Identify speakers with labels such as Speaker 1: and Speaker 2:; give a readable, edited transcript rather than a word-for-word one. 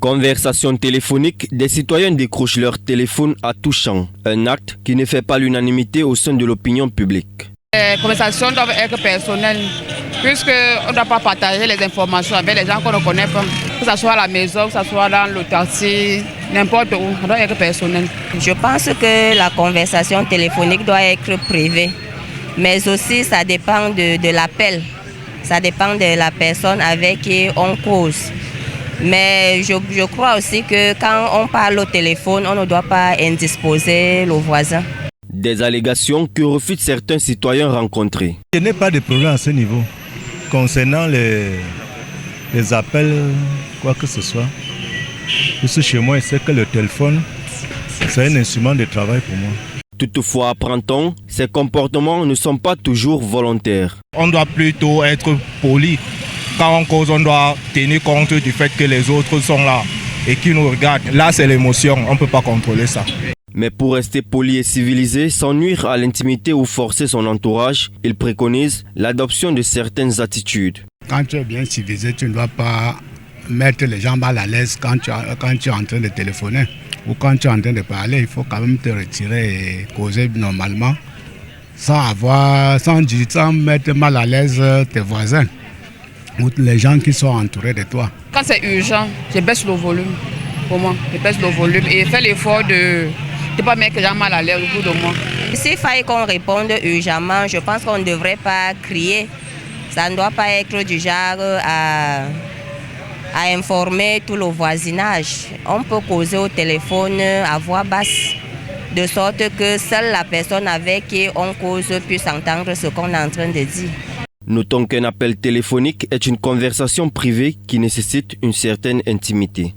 Speaker 1: Conversation téléphonique, des citoyens décrochent leur téléphone à tout champ. Un acte qui ne fait pas l'unanimité au sein de l'opinion publique.
Speaker 2: Les conversations doivent être personnelles, puisqu'on ne doit pas partager les informations avec les gens qu'on ne connaît pas. Que ce soit à la maison, que ce soit dans le taxi, n'importe où, ça doit être personnel.
Speaker 3: Je pense que la conversation téléphonique doit être privée, mais aussi ça dépend de l'appel. Ça dépend de la personne avec qui on cause. Mais je crois aussi que quand on parle au téléphone, on ne doit pas indisposer le voisin.
Speaker 1: Des allégations que refutent certains citoyens rencontrés.
Speaker 4: Je n'ai pas de problème à ce niveau. Concernant les appels, quoi que ce soit, parce chez moi, je sais que le téléphone, c'est un instrument de travail pour moi.
Speaker 1: Toutefois, apprend-on, ces comportements ne sont pas toujours volontaires.
Speaker 5: On doit plutôt être poli. Quand on cause, on doit tenir compte du fait que les autres sont là et qui nous regardent. Là, c'est l'émotion, on ne peut pas contrôler ça.
Speaker 1: Mais pour rester poli et civilisé, sans nuire à l'intimité ou forcer son entourage, il préconise l'adoption de certaines attitudes.
Speaker 6: Quand tu es bien civilisé, tu ne dois pas mettre les gens mal à l'aise quand tu es en train de téléphoner ou quand tu es en train de parler. Il faut quand même te retirer et causer normalement sans mettre mal à l'aise tes voisins ou les gens qui sont entourés de toi.
Speaker 2: Quand c'est urgent, je baisse le volume. Pour moi, je baisse le volume et fais l'effort de ne pas mettre les gens mal à l'aise autour de moi.
Speaker 3: S'il fallait qu'on réponde urgemment, je pense qu'on ne devrait pas crier. Ça ne doit pas être du genre à informer tout le voisinage. On peut causer au téléphone à voix basse, de sorte que seule la personne avec qui on cause puisse entendre ce qu'on est en train de dire.
Speaker 1: Notons qu'un appel téléphonique est une conversation privée qui nécessite une certaine intimité.